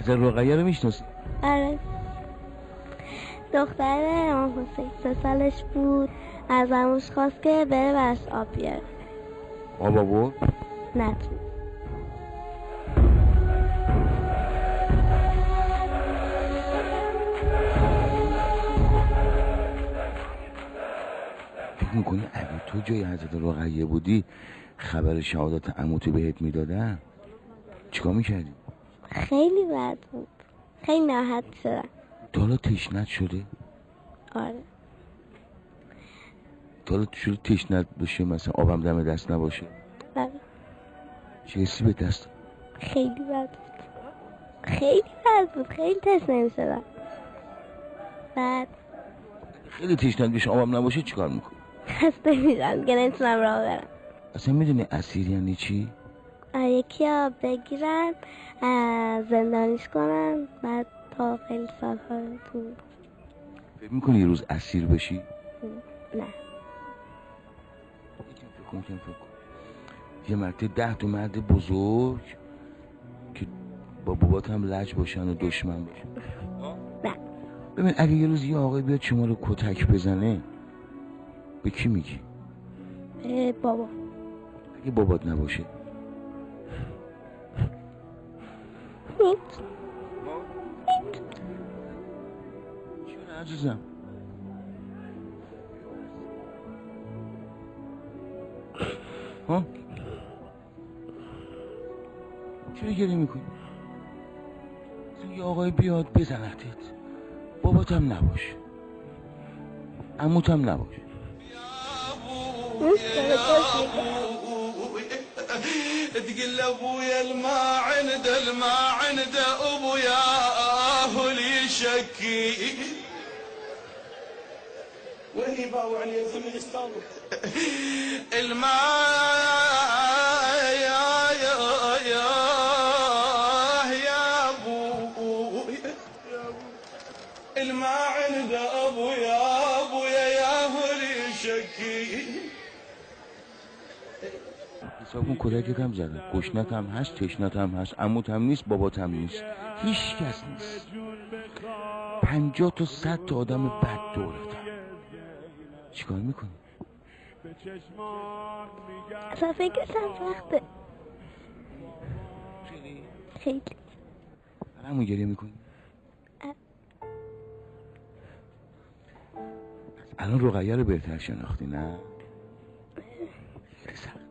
حضرت رقیه رو میشناسی؟ آره، دختر امام حسین 3 سالش بود، از عموش خواست که بره براش آب بیاره. آب آورد؟ نتون. فکر میکنی اگه تو جای حضرت رقیه بودی خبر شهادت عموتو بهت میدادن چیکار میکردی؟ خیلی بد بود، خیلی ناراحت شدم. تا حالا تشنت شده؟ آره. تا حالا شده تشنت بشه مثلا آبم دم دست نباشه؟ آره. چه حسی به دست؟ خیلی بد بود، خیلی بد بود، خیلی تشنه میشدم. بعد خیلی تشنت بشه آبم نباشه چیکار میکنی؟ خسته میشم که نمیتونم راه برم. اصلا میدونی اسیر یعنی چی؟ یکی ها بگیرن زندانیش کنن، بعد تا خیلی سالها تو. فکر میکنی یه روز اسیر بشی؟ نه. فکر کن. یه مرتبه 10 تا مرد بزرگ که با بابات هم لج باشن و دشمن باشن. نه. ببین اگه یه روز یه آقای بیاد شما رو کتک بزنه به کی میگی؟ بابا. اگه بابات نباشه؟ چرا عزیزم؟ ها؟ چرا گریه میکنی؟ یه آقای بیاد بزنتت بابات هم نباشه عموت هم نباشه تقول ابويا الما عنده ابوياه لي شكي وين يباوع علي زمن يستانو الماء يا ابو الماء عند ابويا يا هلي شكي حساب کن کودکت هم زدن گشنت هم هست تشنت هم هست عموت هم نیست بابات هم نیست هیچ کس نیست 50 تا 100 تا آدم بد دورتن چیکار میکنی؟ اصلا فکرشم سخته خیلی. همون گریه میکنی؟ الان رقیه رو بهتر شناختی نه؟ خیلی سخت.